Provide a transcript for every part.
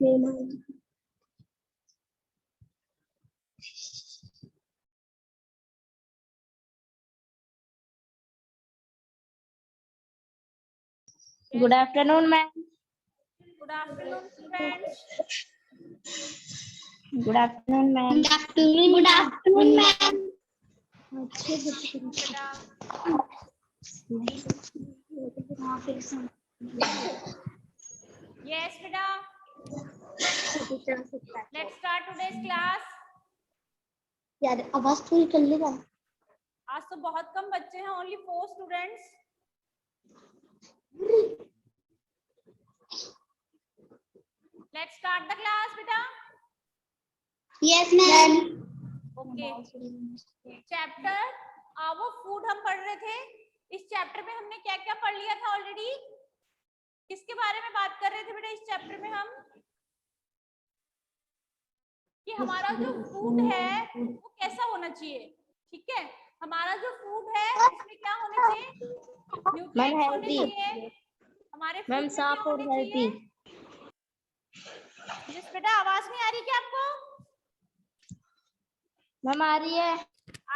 Good afternoon, ma'am. Good afternoon, friends. Good afternoon, ma'am. Good afternoon, ma'am. Yes, beta. Let's start today's class. यार आवाज थोड़ी कर लेगा। आज तो बहुत कम बच्चे हैं, only 4 students. Let's start the class, beta. Yes, ma'am. Okay. Chapter Our Food हम पढ़ रहे थे। इस चैप्टर में हमने क्या क्या पढ़ लिया था ऑलरेडी? किसके बारे में बात कर रहे थे बेटा इस चैप्टर में हम? कि हमारा जो फूड है वो कैसा होना चाहिए। ठीक है, हमारा जो फूड है उसमें क्या होना चाहिए? न्यूट्रिएंट्स होने चाहिए। हमारे फूड में क्या होने चाहिए? जिस बेटा आवाज नहीं आ रही क्या आपको? मैम आ रही है।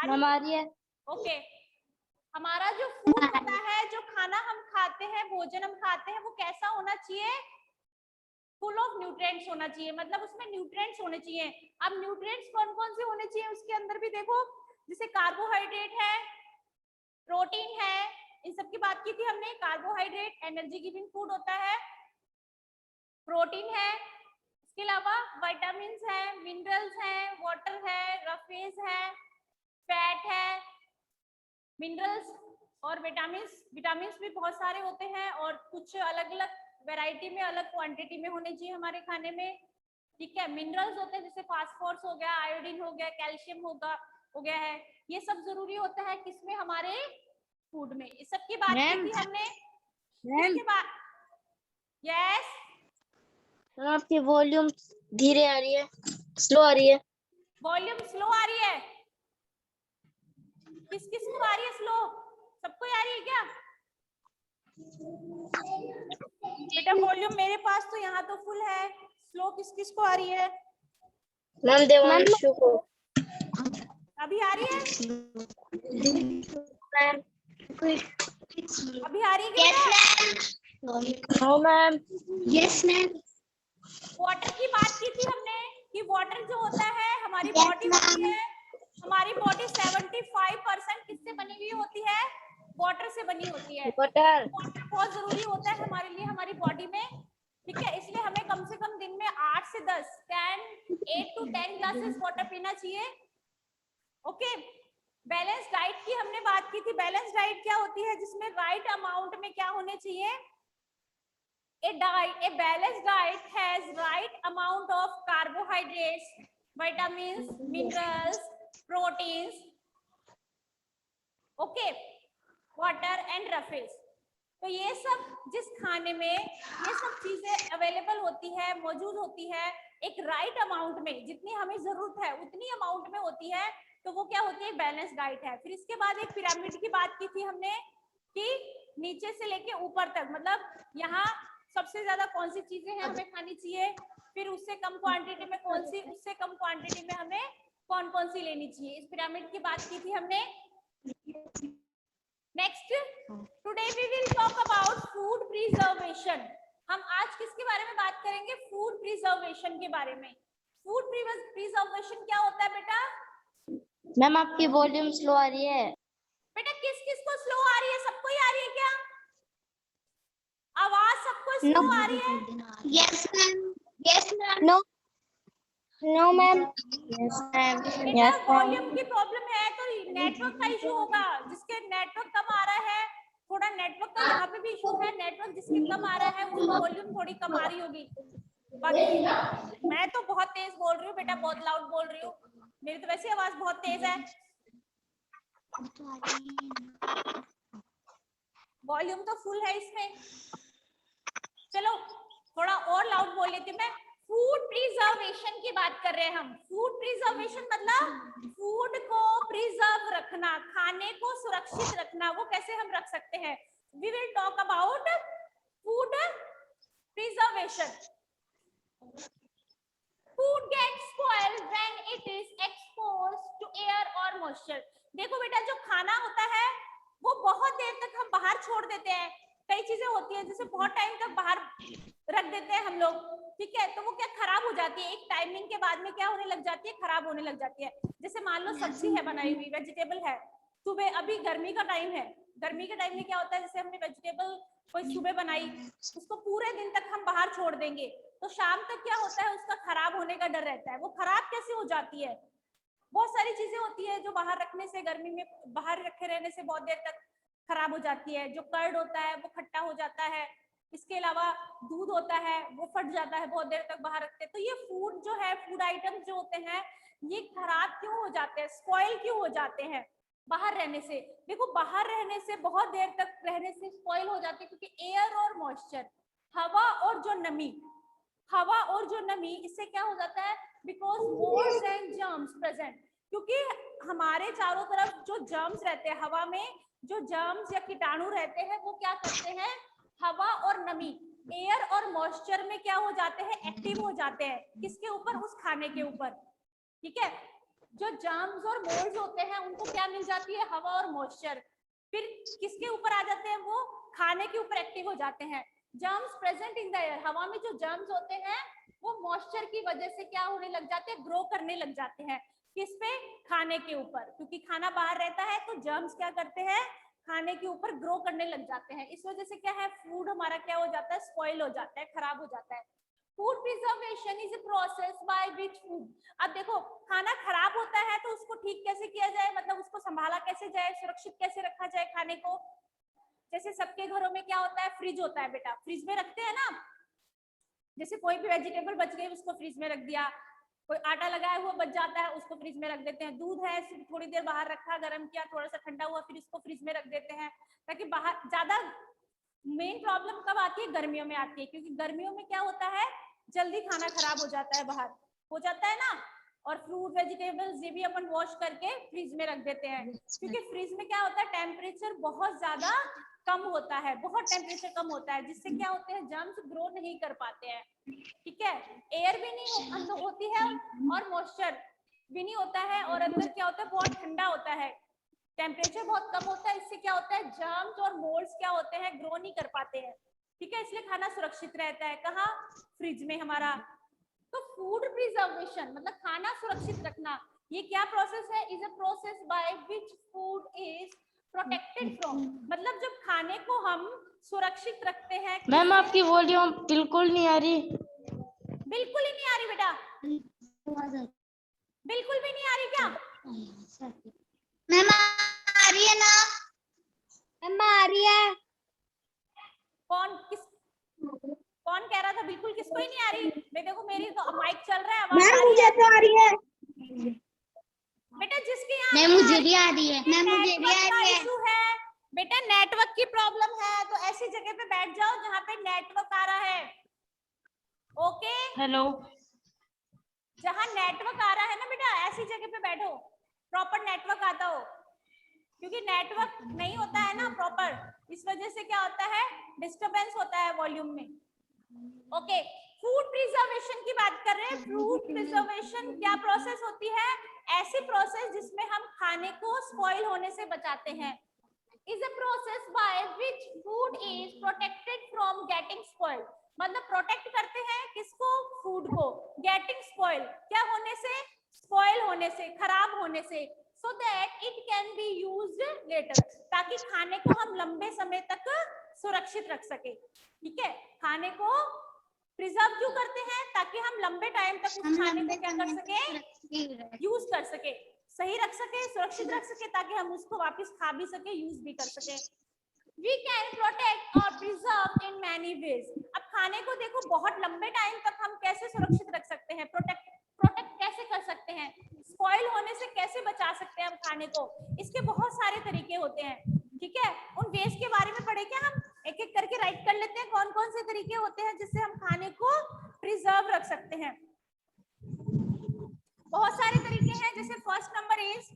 मैम आ रही है। ओके, हमारा जो फूड होता है, जो खाना हम खाते हैं, भोजन हम खाते हैं, वो कैसा होना चाहिए? फुल ऑफ न्यूट्रिएंट्स होना चाहिए, मतलब उसमें न्यूट्रिएंट्स होने चाहिए। अब न्यूट्रिएंट्स कौन कौन से होने चाहिए उसके अंदर भी देखो, जैसे कार्बोहाइड्रेट है, प्रोटीन है, इन सब की बात की थी हमने। कार्बोहाइड्रेट एनर्जी गिविंग फूड होता है, प्रोटीन है, इसके अलावा विटामिन है, मिनरल्स है, वाटर है, रफेज है, फैट है, मिनरल्स और विटामिन भी बहुत सारे होते हैं और कुछ अलग अलग वैरायटी में, अलग क्वांटिटी में होने चाहिए हमारे खाने में। ठीक है, मिनरल्स होते हैं जैसे फास्फोरस हो गया, आयोडीन हो गया, कैल्शियम हो गया है, ये सब जरूरी होता है किसमें? हमारे फूड में। इस सब की बात की थी हमने। इसके बाद यस, आपकी वॉल्यूम धीरे आ रही है, स्लो आ रही है। वॉल्यूम स्लो आ रही है? किस किस को आ रही है स्लो? सबको आ रही है क्या बेटा? वॉल्यूम मेरे पास तो यहाँ तो फुल है, स्लो किस किस को आ रही है? मैम देवांशु को। अभी आ रही है? मैम अभी आ रही है क्या? No ma'am. Yes, ma'am. Water की बात की थी हमने कि वाटर जो होता है हमारी बॉडी होती है, हमारी बॉडी 75% किससे बनी हुई होती है? वाटर से बनी होती है। वाटर बहुत जरूरी होता है हमारे लिए, हमारी बॉडी में। ठीक है, इसलिए हमें कम से कम दिन में 8 से 10 8 to 10 ग्लासेस वाटर पीना चाहिए। ओके, बैलेंस डाइट की हमने बात की थी। बैलेंस डाइट क्या होती है? जिसमें राइट अमाउंट में क्या होने चाहिए? A balanced diet has right amount of carbohydrates, vitamins, minerals, proteins, okay, water and roughage. तो ये सब जिस खाने में ये सब चीजें अवेलेबल होती है, मौजूद होती है, एक राइट अमाउंट में, जितनी हमें जरूरत है उतनी अमाउंट में होती है, तो वो क्या होती है? बैलेंस डाइट है। फिर इसके बाद एक पिरामिड की बात की थी हमने कि नीचे से लेके ऊपर तक, मतलब यहाँ सबसे ज्यादा कौन सी चीजें हैं हमें खानी चाहिए, फिर उससे कम क्वांटिटी में कौन सी, उससे कम क्वांटिटी में हमें कौन कौन सी लेनी चाहिए। इस पिरामिड की बात की थी हमने। Next, today we will talk about food preservation. हम आज किसके बारे में बात करेंगे? फूड प्रिजर्वेशन के बारे में। फूड प्रिजर्वेशन क्या होता है बेटा? मैम आपकी वॉल्यूम स्लो आ रही है। बेटा किस किस को स्लो आ रही है? सबको ही आ रही है क्या आवाज? सबको स्लो आ रही है? Yes, ma'am. Yes, ma'am. No no ma'am. Yes ma'am. बेटा वॉल्यूम की प्रॉब्लम है तो नेटवर्क का इशू होगा। जिसके नेटवर्क कम आ रहा है, थोड़ा नेटवर्क का यहाँ पे भी इशू है, नेटवर्क जिसके कम आ रहा है उसकी वॉल्यूम थोड़ी कम आ रही होगी। बाकी मैं तो बहुत तेज बोल रही हूँ बेटा, बहुत लाउड बोल रही हूँ, मेरी तो वैसे आवाज बहुत तेज है। वॉल्यूम तो फुल है इसमें। चलो थोड़ा और लाउड बोल लेती मैं। फूड प्रिजर्वेशन की बात कर रहे हैं हम। फूड प्रिजर्वेशन मतलब फूड को प्रिजर्व रखना, खाने को सुरक्षित रखना। वो कैसे हम रख सकते हैं? We will talk about food preservation. when it is exposed to air or moisture। देखो बेटा जो खाना होता है वो बहुत देर तक हम बाहर छोड़ देते हैं। कई चीजें होती है जैसे बहुत टाइम तक बाहर रख देते हैं हम लोग, ठीक है, तो वो क्या खराब हो जाती है, एक टाइमिंग के बाद में क्या होने लग जाती है, खराब होने लग जाती है। जैसे मान लो सब्जी है बनाई हुई, वेजिटेबल है, सुबह अभी गर्मी का टाइम है, गर्मी के टाइम में क्या होता है, जैसे हमने वेजिटेबल कोई सुबह बनाई, उसको पूरे दिन तक हम बाहर छोड़ देंगे तो शाम तक क्या होता है, उसका खराब होने का डर रहता है। वो खराब कैसे हो जाती है, बहुत सारी चीजें होती है जो बाहर रखने से, गर्मी में बाहर रखे रहने से बहुत देर तक खराब हो जाती है। जो कर्ड होता है वो खट्टा हो जाता है, इसके अलावा दूध होता है वो फट जाता है बहुत देर तक बाहर रखते हैं। तो ये फूड जो है, फूड आइटम्स जो होते हैं ये खराब क्यों हो जाते हैं, स्पॉइल क्यों हो जाते हैं बाहर रहने से। देखो बाहर रहने से, बहुत देर तक रहने से स्पॉइल हो जाते हैं क्योंकि एयर और मॉइस्चर, हवा और जो नमी, हवा और जो नमी, इससे क्या हो जाता है, because moulds and germs present, क्योंकि हमारे चारों तरफ जो जर्म्स रहते हैं, हवा में जो जर्म्स या कीटाणु रहते हैं वो क्या करते हैं, हवा और नमी, एयर और मॉइस्चर में क्या हो जाते हैं, एक्टिव हो जाते हैं। किसके ऊपर, उस खाने के ऊपर, ठीक है। जो जर्म्स और मोल्ड्स होते हैं उनको क्या मिल जाती है, हवा और मॉइस्चर, फिर किसके ऊपर आ जाते हैं, वो खाने के ऊपर एक्टिव हो जाते हैं। Germs present in the air, हवा में जो जर्म्स होते हैं वो मॉइस्चर की वजह से क्या होने लग जाते हैं, ग्रो करने लग जाते हैं। किस पे, खाने के ऊपर, क्योंकि खाना बाहर रहता है तो जर्म्स क्या करते हैं, खाने के ऊपर ग्रो करने लग जाते हैं। इस वजह से क्या है, फूड हमारा क्या हो जाता है, स्पॉइल हो जाता है, खराब हो जाता है। Food preservation is a process by which food, अब देखो खाना खराब होता है तो उसको ठीक कैसे किया जाए, मतलब उसको संभाला कैसे जाए, सुरक्षित कैसे रखा जाए खाने को। जैसे सबके घरों में क्या होता है, फ्रिज होता है बेटा, फ्रिज में रखते हैं ना, जैसे कोई भी वेजिटेबल बच गई उसको फ्रिज में रख दिया, कोई आटा लगाया हुआ बच जाता है उसको फ्रिज में रख देते हैं, दूध है सिर्फ थोड़ी देर बाहर रखा, गर्म किया, थोड़ा सा ठंडा हुआ, फिर इसको फ्रिज में रख देते हैं, ताकि बाहर ज्यादा। मेन प्रॉब्लम कब आती है, गर्मियों में आती है, क्योंकि गर्मियों में क्या होता है, जल्दी खाना खराब हो जाता है, बाहर हो जाता है ना। और फ्रूट वेजिटेबल्स ये भी अपन वॉश करके फ्रिज में रख देते हैं, क्योंकि फ्रिज में क्या होता है, टेम्परेचर बहुत ज्यादा कम होता है, बहुत टेम्परेचर कम होता है, जिससे क्या होते हैं, जर्म्स ग्रो नहीं कर पाते हैं, ठीक है। एयर भी नहीं होती है और मॉइस्चर भी नहीं होता है, और अंदर क्या होता है, बहुत ठंडा होता है, टेम्परेचर बहुत कम होता है, इससे क्या होता है, जर्म्स और मोल्ड्स क्या होते हैं, ग्रो नहीं कर पाते हैं, ठीक है। इसलिए खाना सुरक्षित रहता है, कहाँ, फ्रिज में हमारा। तो फूड प्रिजर्वेशन मतलब खाना सुरक्षित रखना, ये क्या प्रोसेस है, is a process by which food is protected from, मतलब जब खाने को हम सुरक्षित रखते हैं। मैम आपकी वॉल्यूम बिल्कुल नहीं आ रही। बिल्कुल ही नहीं आ रही बेटा, बिल्कुल भी नहीं आ रही क्या, मैम आ रही है ना, मैम आ रही है, कौन कह रहा था बिल्कुल, किसको ही नहीं आ रही, देखो मेरी तो माइक चल रहा है, आवाज मैम आ रही मुझे है तो आ रही है, बेटा, जिसके यहाँ मैम मुझे भी आ रही है, मैम मुझे भी आ रही है। इशू है बेटा, नेटवर्क की प्रॉब्लम है, तो ऐसी जगह पे बैठ जाओ जहाँ पे नेटवर्क आ रहा है, ओके। हेलो, जहाँ नेटवर्क आ रहा है ना बेटा, ऐसी जगह पे बैठो, प्रॉपर नेटवर्क आता हो, क्योंकि नेटवर्क नहीं होता है ना प्रॉपर, इस वजह से क्या होता है, डिस्टरबेंस होता है वॉल्यूम में, ओके। फूड प्रिजर्वेशन की बात कर रहे हैं। फूड प्रिजर्वेशन क्या प्रोसेस होती है, ऐसी प्रोसेस जिसमें हम खाने को स्पॉइल होने से बचाते हैं, is a process by which food is protected from getting spoiled, मतलब प्रोटेक्ट करते हैं किसको, फूड को, गेटिंग स्पॉइल क्या होने से, स्पॉइल होने से, खराब होने से, so that it can be used later, ताकि खाने को हम लंबे समय तक सुरक्षित रख सके, ठीक है। खाने को प्रिजर्व क्यों करते हैं, ताकि हम लंबे टाइम तक उस खाने को क्या कर सके, यूज कर सके, सही रख सके, सुरक्षित रख सके, ताकि हम उसको वापस खा भी सके, यूज भी कर सके। We can protect or preserve in many ways, अब खाने को देखो बहुत लंबे टाइम तक हम कैसे सुरक्षित रख सकते हैं, प्रोटेक्ट कैसे कर सकते हैं, स्पॉइल होने से कैसे बचा सकते हैं हम खाने को, इसके बहुत सारे तरीके होते हैं, ठीक है। उन वेज के बारे में पढ़े क्या, हम एक एक करके राइट कर लेते हैं, कौन कौन से तरीके होते हैं जिससे हम खाने को प्रिजर्व रख सकते हैं। बहुत सारे तरीके हैं, जैसे first number is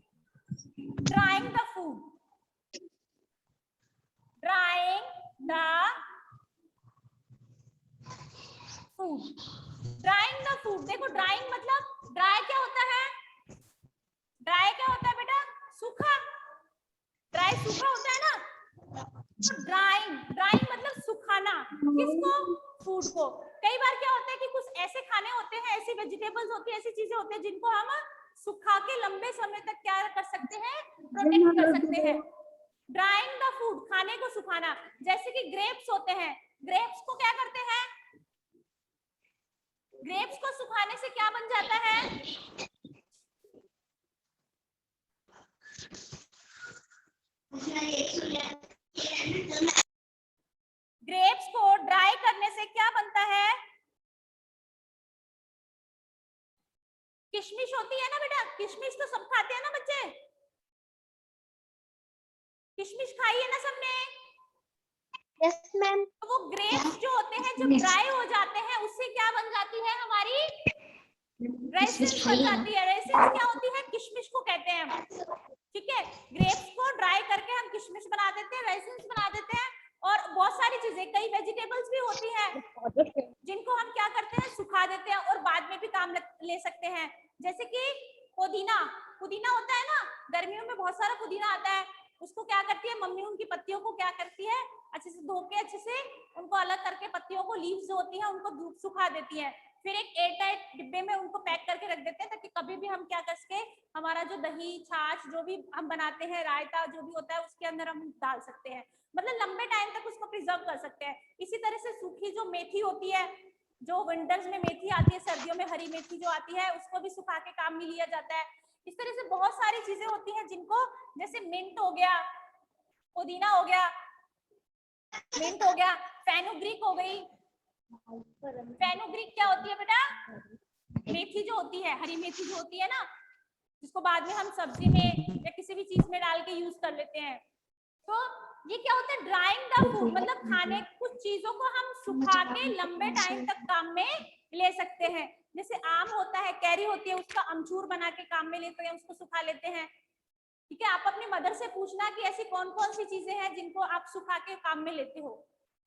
drawing the food, drawing the food, drawing the food, देखो ड्राइंग मतलब ड्राई क्या होता है, सूखा होता है ना, तो ड्राइंग, ड्राइंग मतलब सुखाना, किसको, फूड को। कई बार क्या होता है कि कुछ ऐसे खाने होते हैं, ऐसी वेजिटेबल्स होती है, ऐसी चीजें होती है जिनको हम सुखा के लंबे समय तक क्या कर सकते हैं, प्रोटेक्ट कर सकते हैं। ड्राइंग द फूड, खाने को सुखाना। जैसे कि ग्रेप्स होते हैं, ग्रेप्स को क्या करते हैं, ग्रेप्स को सुखाने से क्या बन जाता है, ग्रेप्स को ड्राई करने से क्या बनता है, किशमिश होती है ना बेटा, किशमिश तो सब खाते हैं ना बच्चे, किशमिश खाई है ना सबने। Yes ma'am. तो वो ग्रेप्स जो होते हैं, जब ड्राई हो जाते हैं, उससे क्या बन जाती है, हमारी रेसिन्स बन जाती है। रेसिन्स क्या होती है, किशमिश को कहते हैं हम, ठीक है। ग्रेप्स को ड्राई करके हम किशमिश बना देते हैं, रेसिन्स बना देते हैं। और बहुत सारी चीजें, कई वेजिटेबल्स भी होती हैं जिनको हम क्या करते हैं, सुखा देते हैं और बाद में भी काम ले सकते हैं। जैसे कि पुदीना, पुदीना होता है ना, गर्मियों में बहुत सारा पुदीना आता है, उसको क्या करती है मम्मी, उनकी पत्तियों को क्या करती है, अच्छे से धो के, अच्छे से उनको अलग करके, पत्तियों को, लीव्स जो होती है उनको धूप सुखा देती है, फिर एक एयरटाइट डिब्बे में उनको पैक करके रख देते हैं, ताकि कभी भी हम क्या कर सके, हमारा जो दही छाछ जो भी हम बनाते हैं, रायता जो भी होता है, उसके अंदर हम डाल सकते हैं, मतलब लंबे टाइम तक उसको प्रिजर्व कर सकते हैं। इसी तरह से सूखी जो मेथी होती है, जो विंटर्स में मेथी आती है, सर्दियों में हरी मेथी जो आती है, उसको भी सुखा के काम में लिया जाता है। इस तरह से बहुत सारी चीजें होती हैं जिनको, जैसे मिंट हो गया, पुदीना हो गया, मिंट हो गया, फेनुग्रीक हो गई। फेनुग्रीक क्या होती है बेटा, मेथी जो होती है, हरी मेथी जो होती है ना, जिसको बाद में हम सब्जी में या किसी भी चीज में डाल के यूज कर लेते हैं। तो ये क्या होता है, ड्राइंग द फूड, मतलब खाने, कुछ चीजों को हम सुखा के लंबे टाइम तक काम में ले सकते हैं। जैसे आम होता है, कैरी होती है, उसका अमचूर बना के काम में लेते हैं, उसको सुखा लेते हैं, ठीक है। आप अपनी मदर से पूछना कि ऐसी कौन कौन सी चीजें हैं जिनको आप सुखा के काम में लेते हो,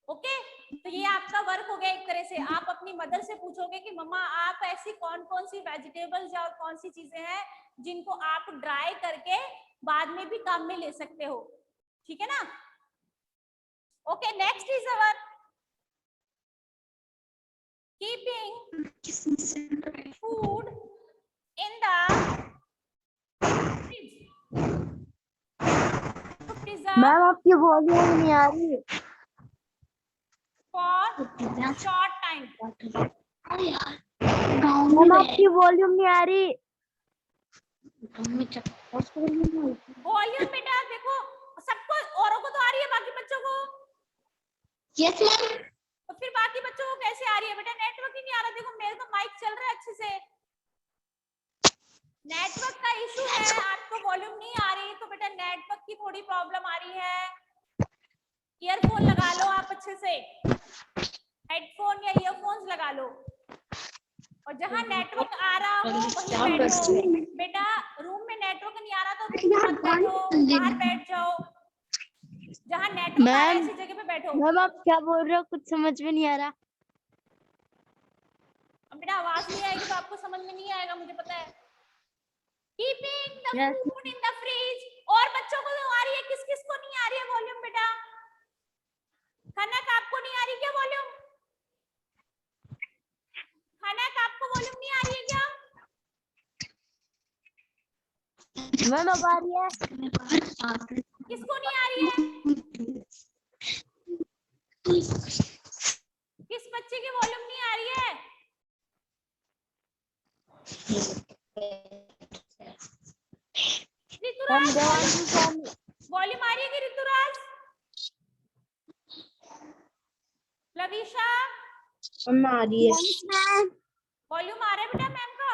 ओके। तो ये आपका वर्क हो गया एक तरह से, आप अपनी मदर से पूछोगे कि मम्मा आप ऐसी कौन कौन सी वेजिटेबल्स या कौन सी चीजें हैं जिनको आप ड्राई करके बाद में भी काम में ले सकते हो, ठीक है ना। Okay, next is our keeping food in the fridge to preserve ma'am आपकी वॉल्यूम नहीं आ रही। For short time. मैम आपकी वॉल्यूम नहीं आ रही। वॉल्यूम बेटा देखो, सबको, औरों को तो आ रही है, बाकी बच्चों को, यस मैम। तो फिर बाकी बच्चों को कैसे आ रही है बेटा, नेटवर्क ही नहीं आ रहा। देखो मेरे तो माइक चल रहा है अच्छे से, नेटवर्क का इशू है, आपको वॉल्यूम नहीं आ रही, तो बेटा नेटवर्क की थोड़ी प्रॉब्लम आ रही है। ईयरफोन लगा लो आप अच्छे से, हेडफोन या ईयरफोन्स लगा लो, और जहां नेटवर्क आ रहा हो वहीं बैठो। बेटा रूम में नेटवर्क नहीं आ रहा तो रूम में मत बैठो, बाहर बैठ जाओ, जहां नेटवर्क आ रहा है ऐसी जगह पे बैठो। मैम आप क्या बोल रहे हो, कुछ समझ में नहीं आ रहा। अब बेटा आवाज नहीं आएगी तो आपको समझ में नहीं आएगा, मुझे पता है। Keeping the food in the fridge, और बच्चों को तो आ रही है, किस किस को नहीं आ रही है वॉल्यूम बेटा, खनक आपको नहीं आ रही क्या वॉल्यूम, खनक आपको वॉल्यूम नहीं आ रही है क्या? मैम अब आ रही है। किसको नहीं आ रही है, किस बच्चे की वॉल्यूम नहीं आ रही है? ऋतुराज वॉल्यूम आ रही है कि ऋतुराज? लविशा मैम आ रही है। वॉल्यूम आ रहा है बेटा मैम का?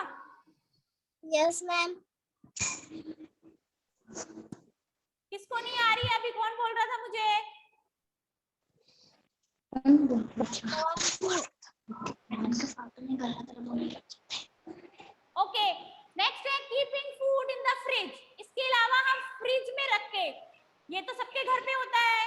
Yes ma'am. किसको नहीं आ रही है? अभी कौन बोल रहा था मुझे? ओके, नेक्स्ट है keeping food in the fridge. इसके अलावा हम फ्रिज में रख के, ये तो सबके घर पे होता है,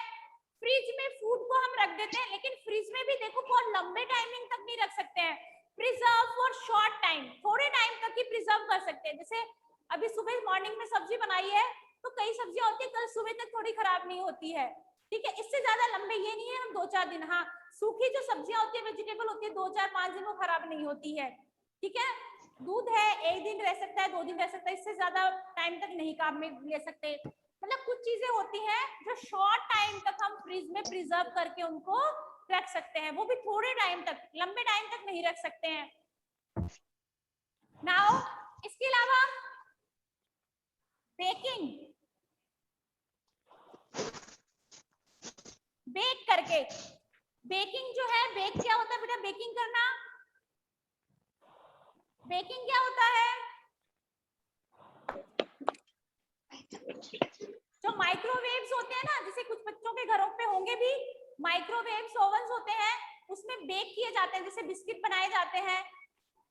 फ्रिज में फूड को हम रख देते हैं, लेकिन फ्रिज में भी देखो बहुत लंबे टाइमिंग तक नहीं रख सकते हैं, प्रिजर्व फॉर शॉर्ट टाइम, थोड़े टाइम तक ही प्रिजर्व कर सकते हैं। जैसे अभी सुबह मॉर्निंग में सब्जी बनाई है, तो कई सब्जियां होती है कल सुबह तक थोड़ी खराब नहीं होती है, ठीक है। इससे ज्यादा लंबे ये नहीं है हम 2-4 दिन, हाँ सूखी जो सब्जियां होती है वेजिटेबल होती है 2-4-5 दिन वो खराब नहीं होती है, ठीक है। दूध है 1 दिन रह सकता है, 2 दिन रह सकता है, इससे ज्यादा टाइम तक नहीं काम में ले सकते। मतलब कुछ चीजें होती हैं जो शॉर्ट टाइम तक हम फ्रिज में प्रिजर्व करके उनको रख सकते हैं, वो भी थोड़े टाइम तक, लंबे टाइम तक नहीं रख सकते हैं। नाउ इसके अलावा बेकिंग, बेक करके, बेकिंग जो है, बेक क्या होता है बेटा, बेकिंग करना, बेकिंग क्या होता है, जो माइक्रोवेव्स होते हैं ना, जैसे कुछ बच्चों के घरों पे होंगे भी माइक्रोवेव्स ओवन्स होते हैं, उसमें बेक किए जाते हैं, जैसे बिस्किट बनाए जाते हैं,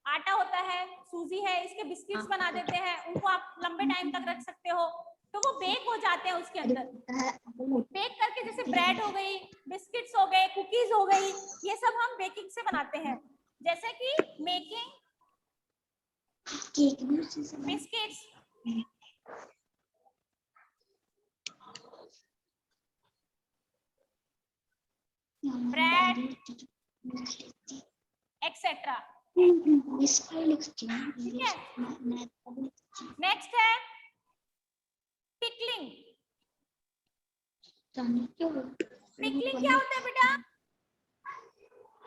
आटा होता है, सूजी है, इसके बिस्किट्स बना देते हैं, उनको आप लंबे टाइम तक रख सकते हो, तो वो बेक हो जाते हैं उसके अंदर। बेक करके जैसे ब्रेड हो गई, बिस्किट्स हो गए, कुकीज हो गई, ये सब हम बेकिंग से बनाते हैं, जैसे कि मेकिंग बिस्किट्स, ब्रेड एक्सेट्रा, ठीक है। नेक्स्ट है पिकलिंग। पिकलिंग क्या होता है बेटा,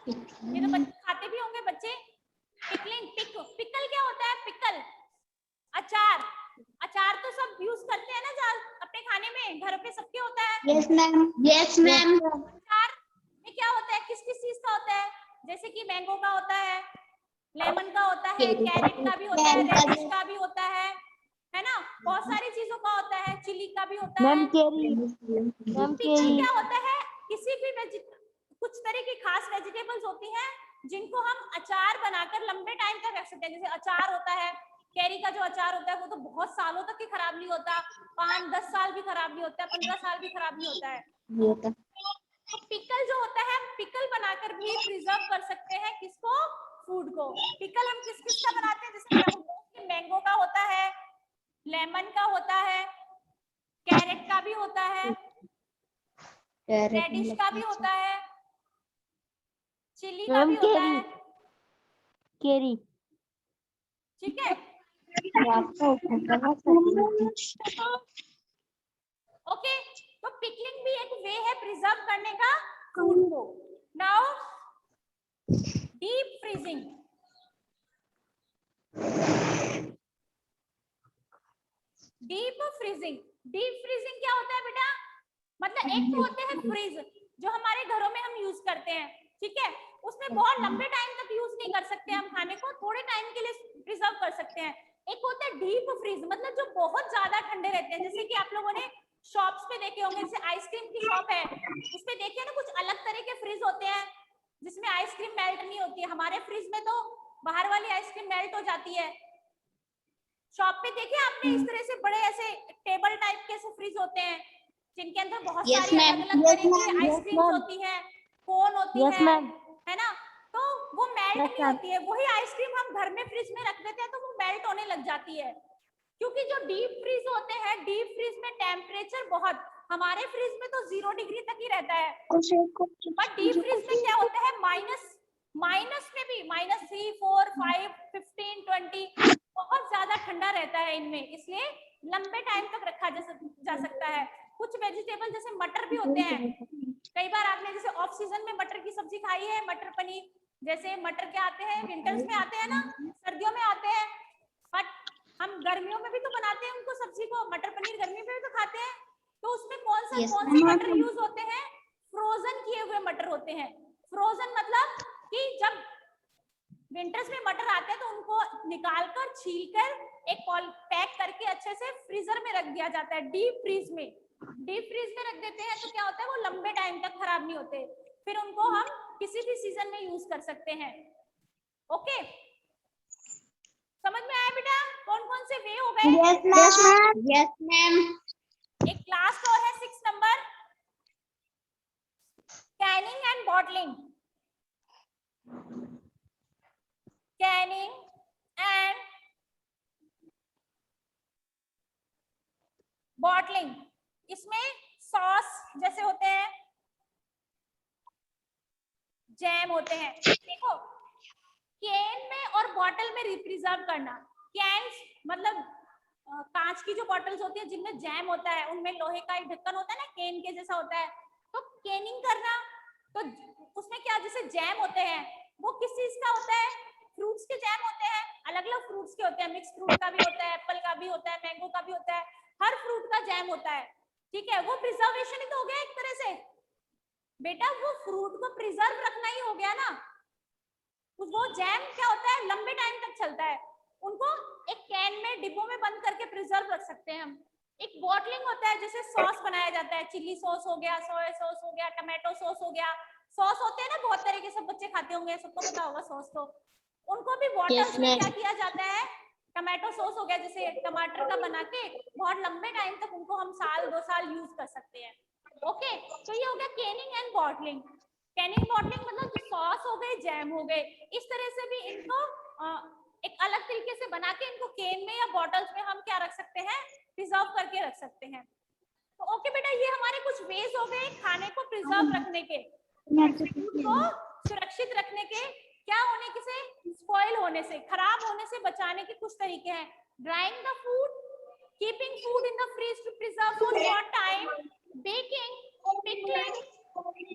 ये तो खाते भी होंगे बच्चे। पिकलिंग, पिकल क्या होता है, पिकल अचार, अचार तो सब यूज करते हैं ना अपने खाने में, घर पे सबके होता है। Yes ma'am, yes ma'am. अचार में क्या होता है, किस किस चीज का होता है, जैसे कि मैंगो का होता है, लेमन का होता है, कैरेट का भी होता है, रेडिश का भी होता है ना, बहुत सारी चीजों का होता है, चिली का भी होता है। पिकल क्या होता है, किसी भी कुछ तरह की खास वेजिटेबल्स होती हैं जिनको हम अचार बनाकर लंबे टाइम तक रख सकते हैं, जैसे अचार होता है, कैरी का जो अचार होता है वो तो बहुत सालों तक ही खराब नहीं होता, 5-10 साल भी खराब नहीं होता है, 15 साल भी खराब नहीं होता है। तो पिकल जो होता है, हम पिकल बनाकर भी प्रिजर्व कर सकते हैं, किसको, फूड को। पिकल हम किस किस का बनाते हैं, जैसे मैंगो का होता है, लेमन का होता है, कैरेट का भी होता है, रेडिश का भी होता है, चिली का भी होता है, केरी, ठीक है। ओके, तो पिकलिंग भी एक वे है प्रिजर्व करने का फूड को। Now deep freezing, deep freezing, deep freezing क्या होता है बेटा, मतलब एक तो होते हैं फ्रीज जो हमारे घरों में हम यूज करते हैं, ठीक है, उसमें बहुत लंबे टाइम तक यूज नहीं कर सकते, हम खाने को थोड़े टाइम के लिए प्रिजर्व कर सकते हैं। एक होता है डीप फ्रीज, मतलब जो बहुत ज्यादा ठंडे रहते हैं, जैसे कि आप लोगों ने शॉप्स पे देखे होंगे, जैसे आइसक्रीम की शॉप है उसपे देखिए ना, कुछ अलग तरह के फ्रिज होते हैं जिसमें आइसक्रीम मेल्ट नहीं होती है, हमारे फ्रिज में तो बाहर वाली आइसक्रीम मेल्ट हो जाती है। शॉप पे देखे आपने इस तरह से बड़े ऐसे टेबल टाइप के ऐसे फ्रिज होते हैं जिनके अंदर बहुत सारी अलग अलग तरह की आइसक्रीम्स होती है, कोन होती है ना, तो वो मेल्ट नहीं होती है, वही आइसक्रीम हम घर में फ्रिज में रख देते हैं तो वो मेल्ट होने लग जाती है, क्योंकि जो डीप फ्रीज होते हैं, डीप फ्रीज में टेम्परेचर बहुत, हमारे फ्रिज में तो 0 डिग्री तक ही रहता है, बट डीप फ्रीज में क्या होता है, माइनस में भी -3, 4, 5, 15, 20 बहुत ज्यादा ठंडा रहता है इनमें, इसलिए लंबे टाइम तक रखा जा सकता है। कुछ वेजिटेबल जैसे मटर भी होते हैं, कई बार आपने जैसे ऑफ सीजन में मटर की सब्जी खाई है, मटर पनीर, जैसे मटर क्या आते हैं विंटर्स में आते हैं ना, सर्दियों में आते हैं, बट हम गर्मियों में भी तो बनाते हैं उनको सब्जी को, मटर पनीर गर्मी में भी तो खाते हैं, तो उसमें कौन से मटर यूज होते हैं, फ्रोजन किए हुए मटर होते हैं। फ्रोजन मतलब कि जब विंटर्स में मटर आते हैं तो उनको निकालकर छीलकर एक पैक करके अच्छे से फ्रीजर में रख दिया जाता है, डीप फ्रीज में, डीप फ्रीज में रख देते हैं, तो क्या होता है वो लंबे टाइम तक खराब नहीं होते, फिर उनको हम किसी भी सीजन में यूज कर सकते हैं। ओके, समझ में आया बेटा, कौन कौन से वे हो गए? Yes ma'am. एक लास्ट और है 6 number, Canning and bottling, Canning and bottling. इसमें सॉस जैसे होते हैं, जैम होते हैं। देखो कैन में और बॉटल में रिप्रिजर्व करना, कैन मतलब कांच की जो बॉटल्स होती है जिनमें जैम होता है, उनमें लोहे का एक ढक्कन होता है ना, केन के जैसा होता है, तो केनिंग करना, तो उसमें क्या जैसे जैम होते हैं वो किस चीज का होता है, फ्रूट्स के जैम होते हैं, अलग अलग फ्रूट्स के होते हैं, मिक्स फ्रूट का भी होता है, एप्पल का भी होता है, मैंगो का भी होता है, हर फ्रूट का जैम होता है, ठीक है। वो प्रिजर्वेशन ही तो हो गया एक तरह से बेटा, वो फ्रूट को प्रिजर्व रखना ही हो गया ना। वो जैम क्या होता है, लंबे टाइम तक चलता है, उनको एक कैन में डिब्बों में बंद करके प्रिजर्व रख सकते हैं हम। एक बॉटलिंग होता है, जैसे सॉस बनाया जाता है, चिली सॉस हो गया, सोया सॉस हो गया, टमाटो सॉस हो गया, सॉस होते हैं ना बहुत तरह के, सब बच्चे खाते होंगे, सबको पता होगा सॉस, तो उनको भी बॉटल्स में क्या किया जाता है, टमाटो सॉस हो गया जैसे टमाटर का बना के बहुत लंबे टाइम तक उनको हम साल 2 साल यूज कर सकते हैं। ओके, तो ये हो गया Canning and bottling. Canning bottling मतलब जो सॉस हो गए, जैम हो गए, इस तरह से भी इनको एक अलग तरीके से बना के इनको केन में या बॉटल्स में हम क्या रख सकते हैं, प्रिजर्व करके रख सकते हैं। तो ओके बेटा, ये हमारे कुछ वेज हो गए खाने को प्रिजर्व रखने के, फूड को सुरक्षित रखने के, क्या होने के से, स्पॉइल होने से, खराब होने से बचाने के कुछ तरीके हैं। Drying the food, keeping food in the fridge to preserve for short time, baking, pickling,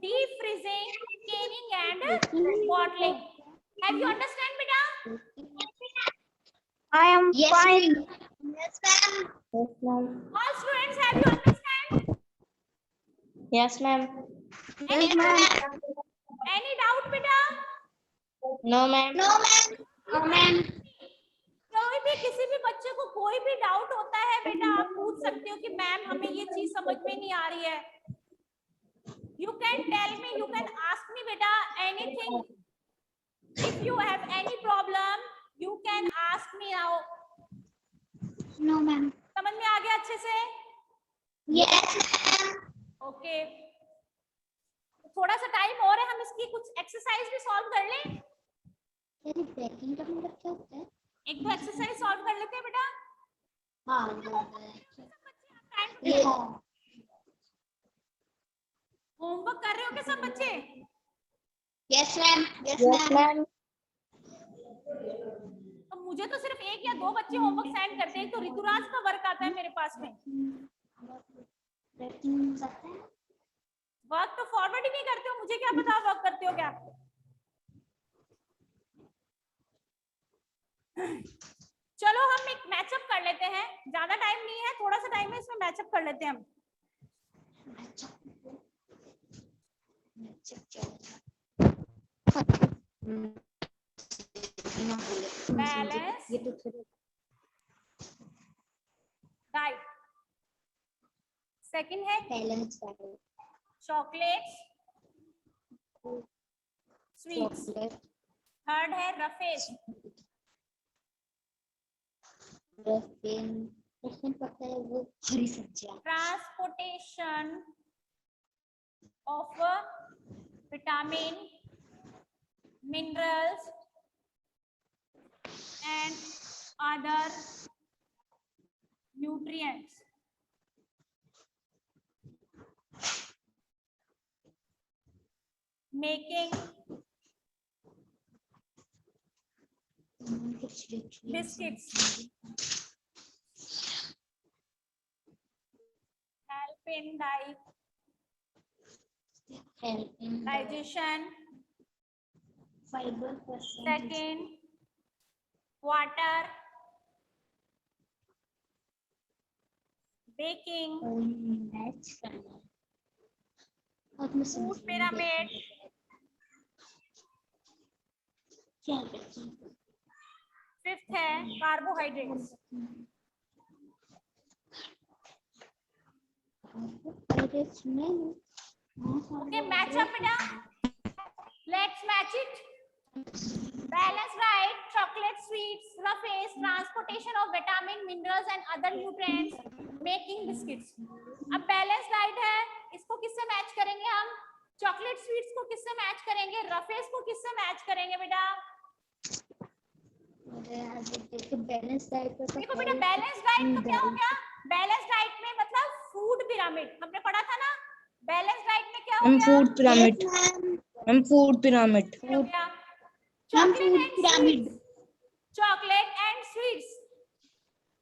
deep freezing, canning and bottling. Have you understand beta? I am fine. Yes, ma'am. Yes, ma'am. All students, have you understand? Yes, ma'am. Yes, ma'am. Any doubt beta? No, ma'am. No, ma'am. No, ma'am. कोई भी किसी भी बच्चे को कोई भी doubt होता है बेटा, आप पूछ सकते हो कि मैम हमें ये चीज समझ में नहीं आ रही है। You can tell me, you can ask me beta anything. If you have any problem, you can ask me now. No, ma'am. समझ में आ गया अच्छे से? Yes, ma'am. ओके, थोड़ा सा टाइम और है, हम इसकी कुछ एक्सरसाइज भी सॉल्व कर लें। तेरी बैकिंग का मतलब क्या होता है? एक दो एक्सरसाइज सॉल्व कर लेते हैं बेटा। हाँ, ये होमवर्क कर रहे हो क्या सब बच्चे? Yes, ma'am. Yes, Yes, ma'am. ma'am. तो मुझे तो सिर्फ एक या दो बच्चे होमवर्क सेंड करते हैं, तो ऋतुराज का वर्क आता है मेरे पास में। वर्क तो फॉरवर्ड ही नहीं करते हो, मुझे क्या पता वर्क करते हो क्या। चलो हम एक मैचअप कर लेते हैं, ज्यादा टाइम नहीं है, थोड़ा सा टाइम है, इसमें मैचअप कर लेते हैं हम। बैलेंस डाइट, सेकंड है balance diet, chocolates sweets, third है रफेज, पता है वो हरी सब्जियां, transportation of vitamin, minerals and other nutrients. Making biscuits. Help in digestion. fiber Second, water, baking, food pyramid, fifth है carbohydrates. Okay, match up beta. Let's match it. Balanced diet, chocolate, sweets, roughages, transportation of vitamin, minerals and other nutrients, making biscuits. अब balance diet है, इसको किससे match करेंगे हम? Chocolate sweets को किससे match करेंगे? रफेज को किससे मैच करेंगे बेटा? बैलेंस डाइट देखो बेटा, बैलेंस डाइट तो क्या हो गया? बैलेंस डाइट में मतलब फूड फूड पिरामिड हमने पढ़ा था ना, बैलेंस डाइट में क्या हो मैम गया? Food pyramid, ma'am food pyramid, हो गया ma'am chocolate food and pyramid. Sweets, chocolate and sweets.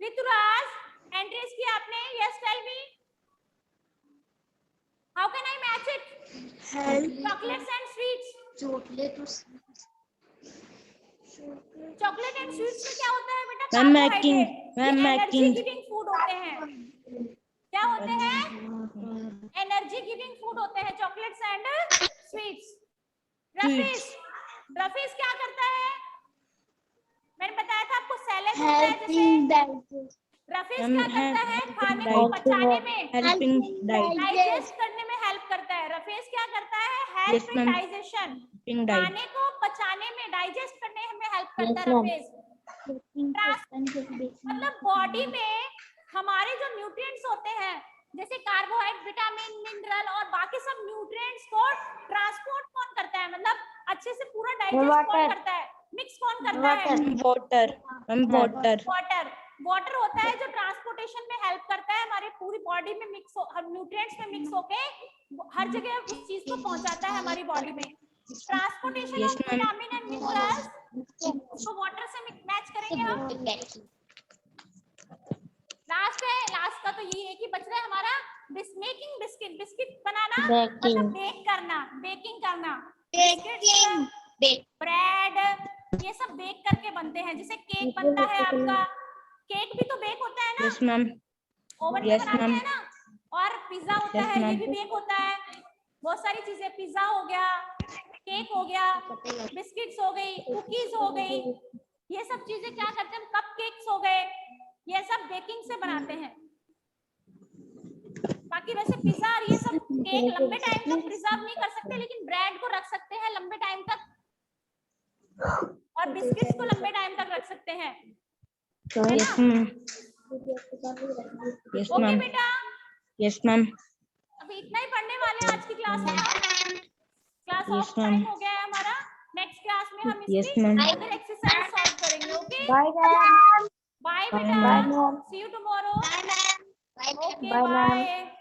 Rituraj entries की आपने, yes tell me, how can I match it? Chocolates and sweets, chocolate and sweets में क्या होता है बेटा? मैम मैकिंग, कार्बोहाइड्रेट, मैम ये एनर्जी मैकिंग, गिविंग फूड होते हैं। क्या होते हैं? एनर्जी गिविंग फूड होते हैं चॉकलेट्स एंड स्वीट्स। रफीज, रफीज क्या करता है? मैंने बताया था आपको, सैलेड होता है जैसे। रफीज क्या करता है? खाने को पचाने में, हेल्पिंग डाइट, डाइजेस्ट करने में हेल्प करता है। रफीज क्या करता है? Yes, help in ma'am. Digestion, helping diet, खाने को पचाने में, डाइजेस्ट करने में हेल्प करता है रफीज। मतलब बॉडी में हमारे जो न्यूट्रिएंट्स होते हैं जैसे कार्बोहाइड्रेट, विटामिन, मिनरल और बाकी सब न्यूट्रिएंट्स को ट्रांसपोर्ट कौन करता है? मतलब अच्छे से पूरा डाइजेस्ट कौन करता है? मिक्स कौन करता है? Water, ma'am water, water, water होता है जो ट्रांसपोर्टेशन में हेल्प करता है, हमारी पूरी बॉडी में मिक्स हो, न्यूट्रिएंट्स में मिक्स होके हर जगह उस चीज को पहुंचाता है हमारी बॉडी में। Transportation Yes, of ma'am. Vitamin and minerals, उसको वाटर से मैच करेंगे हम। लास्ट है, लास्ट का तो ये है कि बच रहा है हमारा मेकिंग बिस्किट, बिस्किट बनाना मतलब बेक करना, बेकिंग करना, ब्रेड ये सब बेक करके बनते हैं। जैसे केक बनता है आपका, केक भी तो बेक होता है ना, यस मैम, ओवन में Yes, बनाते ma'am. हैं ना। और पिज्जा होता Yes, है, ये ma'am. भी बेक होता है। बहुत सारी चीजें, पिज्जा हो गया, केक हो गया, बिस्किट्स हो गई, कुकीज हो गई, ये सब चीजें क्या करते हैं? कप केक्स हो गए, ये सब बेकिंग से बनाते हैं। बाकी वैसे पिज्जा और ये सब केक लंबे टाइम तक प्रिजर्व नहीं कर सकते, लेकिन ब्रेड को रख सकते हैं लंबे टाइम तक, और बिस्किट्स को लंबे टाइम तक रख सकते हैं। Yes ma'am, yes okay ma'am, बेटा, यस मैम, अभी इतना ही पढ़ने वाले हैं आज की क्लास में हम। Class Yes, of ma'am. Time हो गया है हमारा। नेक्स्ट क्लास में हम Yes, इसकी ma'am. अदर एक्सरसाइज सॉल्व करेंगे। ओके बाय बाय Bye, बेटा, ma'am. See you tomorrow. Ma'am. Okay bye.